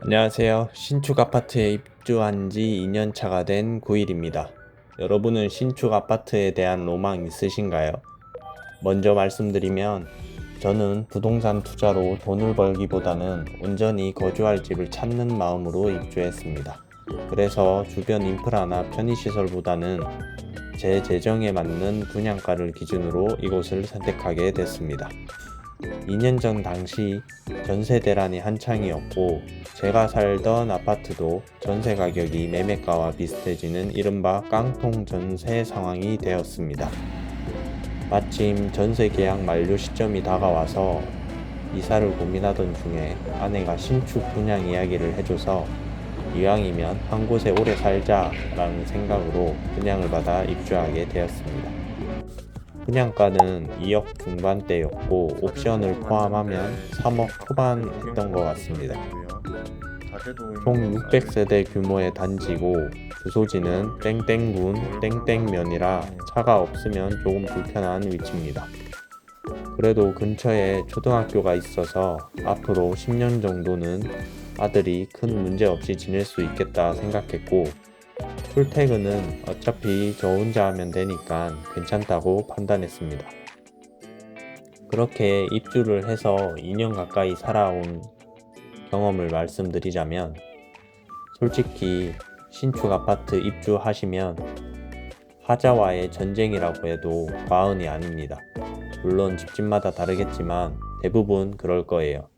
안녕하세요. 신축 아파트에 입주한 지 2년 차가 된 9일입니다. 여러분은 신축 아파트에 대한 로망 있으신가요? 먼저 말씀드리면 저는 부동산 투자로 돈을 벌기보다는 온전히 거주할 집을 찾는 마음으로 입주했습니다. 그래서 주변 인프라나 편의시설보다는 제 재정에 맞는 분양가를 기준으로 이곳을 선택하게 됐습니다. 2년 전 당시 전세 대란이 한창이었고 제가 살던 아파트도 전세 가격이 매매가와 비슷해지는 이른바 깡통 전세 상황이 되었습니다. 마침 전세 계약 만료 시점이 다가와서 이사를 고민하던 중에 아내가 신축 분양 이야기를 해줘서 이왕이면 한 곳에 오래 살자라는 생각으로 분양을 받아 입주하게 되었습니다. 분양가는 2억 중반대였고 옵션을 포함하면 3억 초반 했던 것 같습니다. 총 600세대 규모의 단지고 주소지는 땡땡군 땡땡면이라 차가 없으면 조금 불편한 위치입니다. 그래도 근처에 초등학교가 있어서 앞으로 10년 정도는 아들이 큰 문제 없이 지낼 수 있겠다 생각했고 출퇴근은 어차피 저 혼자 하면 되니까 괜찮다고 판단했습니다. 그렇게 입주를 해서 2년 가까이 살아온 경험을 말씀드리자면 솔직히 신축 아파트 입주하시면 하자와의 전쟁이라고 해도 과언이 아닙니다. 물론 집집마다 다르겠지만 대부분 그럴 거예요.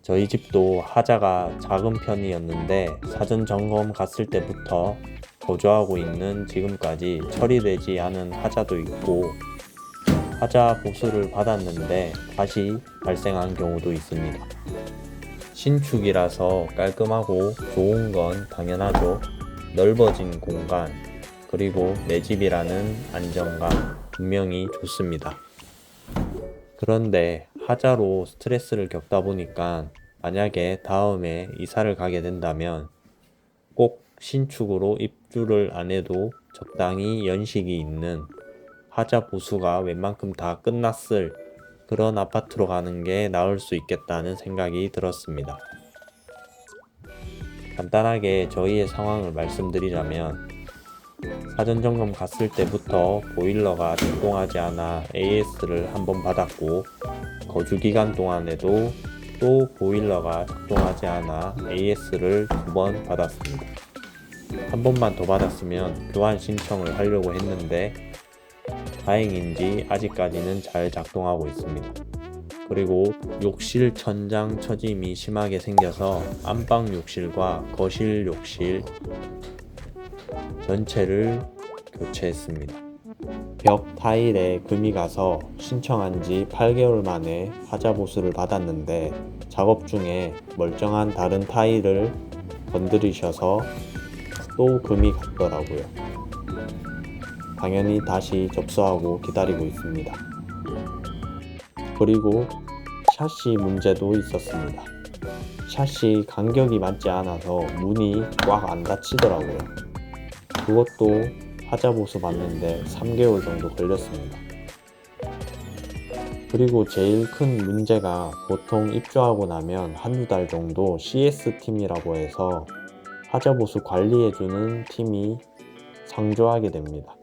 저희 집도 하자가 작은 편이었는데 사전 점검 갔을 때부터 거주하고 있는 지금까지 처리되지 않은 하자도 있고 하자 보수를 받았는데 다시 발생한 경우도 있습니다. 신축이라서 깔끔하고 좋은 건 당연하죠. 넓어진 공간, 그리고 내 집이라는 안정감 분명히 좋습니다. 그런데 하자로 스트레스를 겪다 보니까 만약에 다음에 이사를 가게 된다면 꼭 신축으로 입주를 안 해도 적당히 연식이 있는 하자 보수가 웬만큼 다 끝났을 그런 아파트로 가는 게 나을 수 있겠다는 생각이 들었습니다. 간단하게 저희의 상황을 말씀드리자면 사전 점검 갔을 때부터 보일러가 작동하지 않아 AS를 한번 받았고 거주 기간 동안에도 또 보일러가 작동하지 않아 AS를 2번 받았습니다. 한 번만 더 받았으면 교환 신청을 하려고 했는데 다행인지 아직까지는 잘 작동하고 있습니다. 그리고 욕실 천장 처짐이 심하게 생겨서 안방 욕실과 거실 욕실 전체를 교체했습니다. 벽 타일에 금이 가서 신청한 지 8개월 만에 하자 보수를 받았는데 작업 중에 멀쩡한 다른 타일을 건드리셔서 또 금이 갔더라고요. 당연히 다시 접수하고 기다리고 있습니다. 그리고 샤시 문제도 있었습니다. 샤시 간격이 맞지 않아서 문이 꽉 안 닫히더라고요. 그것도 하자 보수 받는데 3개월 정도 걸렸습니다. 그리고 제일 큰 문제가 보통 입주하고 나면 한두 달 정도 CS팀이라고 해서 하자 보수 관리해주는 팀이 상주하게 됩니다.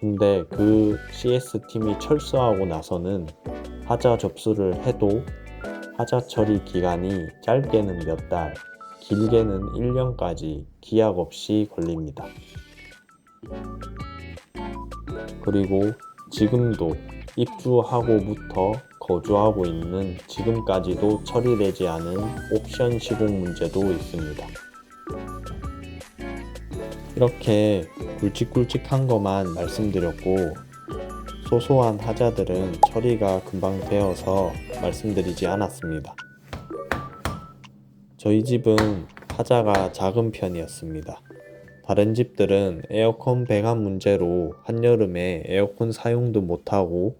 근데 그 CS팀이 철수하고 나서는 하자 접수를 해도 하자 처리 기간이 짧게는 몇 달, 길게는 1년까지 기약 없이 걸립니다. 그리고 지금도 입주하고부터 거주하고 있는 지금까지도 처리되지 않은 옵션 시공 문제도 있습니다. 이렇게 굵직굵직한 것만 말씀드렸고 소소한 하자들은 처리가 금방 되어서 말씀드리지 않았습니다. 저희 집은 하자가 작은 편이었습니다. 다른 집들은 에어컨 배관 문제로 한여름에 에어컨 사용도 못하고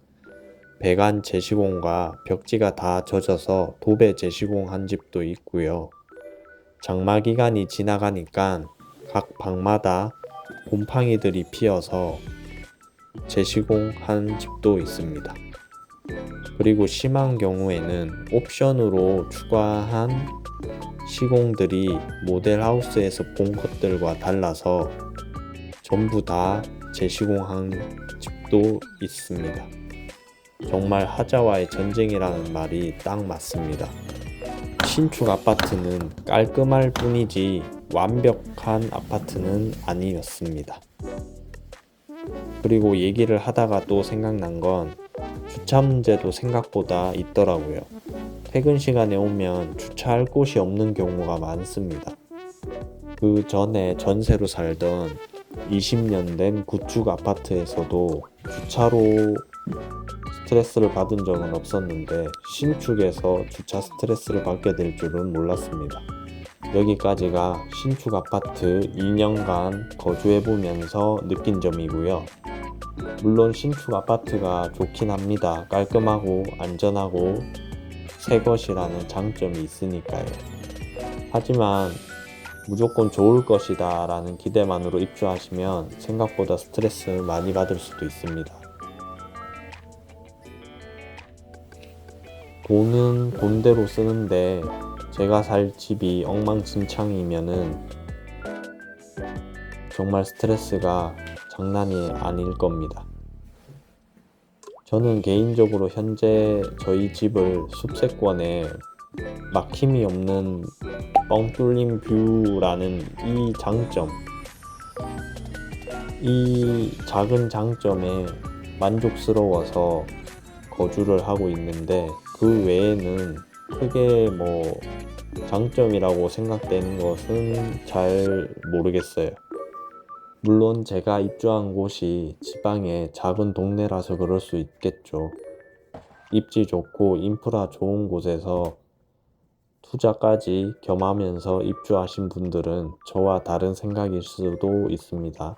배관 재시공과 벽지가 다 젖어서 도배 재시공한 집도 있고요. 장마 기간이 지나가니까 각 방마다 곰팡이들이 피어서 재시공한 집도 있습니다. 그리고 심한 경우에는 옵션으로 추가한 시공들이 모델하우스에서 본 것들과 달라서 전부 다 재시공한 집도 있습니다. 정말 하자와의 전쟁이라는 말이 딱 맞습니다. 신축 아파트는 깔끔할 뿐이지 완벽한 아파트는 아니었습니다. 그리고 얘기를 하다가 또 생각난 건 주차 문제도 생각보다 있더라고요. 퇴근 시간에 오면 주차할 곳이 없는 경우가 많습니다. 그 전에 전세로 살던 20년 된 구축 아파트에서도 주차로 스트레스를 받은 적은 없었는데 신축에서 주차 스트레스를 받게 될 줄은 몰랐습니다. 여기까지가 신축 아파트 2년간 거주해보면서 느낀 점이고요. 물론 신축 아파트가 좋긴 합니다. 깔끔하고 안전하고 새 것이라는 장점이 있으니까요. 하지만 무조건 좋을 것이다 라는 기대만으로 입주하시면 생각보다 스트레스 많이 받을 수도 있습니다. 돈은 돈대로 쓰는데 제가 살 집이 엉망진창이면은 정말 스트레스가 장난이 아닐 겁니다. 저는 개인적으로 현재 저희 집을 숲세권에 막힘이 없는 뻥 뚫린 뷰라는 이 장점, 이 작은 장점에 만족스러워서 거주를 하고 있는데 그 외에는 크게 장점이라고 생각되는 것은 잘 모르겠어요. 물론 제가 입주한 곳이 지방의 작은 동네라서 그럴 수 있겠죠. 입지 좋고 인프라 좋은 곳에서 투자까지 겸하면서 입주하신 분들은 저와 다른 생각일 수도 있습니다.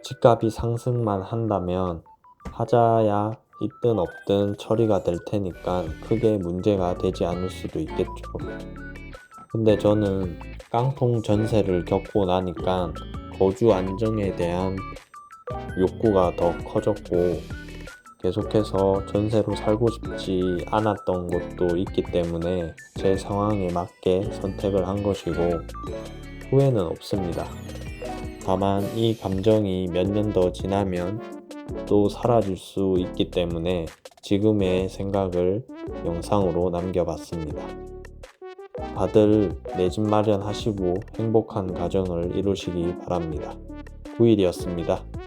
집값이 상승만 한다면 하자야 있든 없든 처리가 될 테니까 크게 문제가 되지 않을 수도 있겠죠. 근데 저는 깡통 전세를 겪고 나니까 거주 안정에 대한 욕구가 더 커졌고 계속해서 전세로 살고 싶지 않았던 것도 있기 때문에 제 상황에 맞게 선택을 한 것이고 후회는 없습니다. 다만 이 감정이 몇 년 더 지나면 또 사라질 수 있기 때문에 지금의 생각을 영상으로 남겨봤습니다. 다들 내 집 마련하시고 행복한 가정을 이루시기 바랍니다. 9일이었습니다.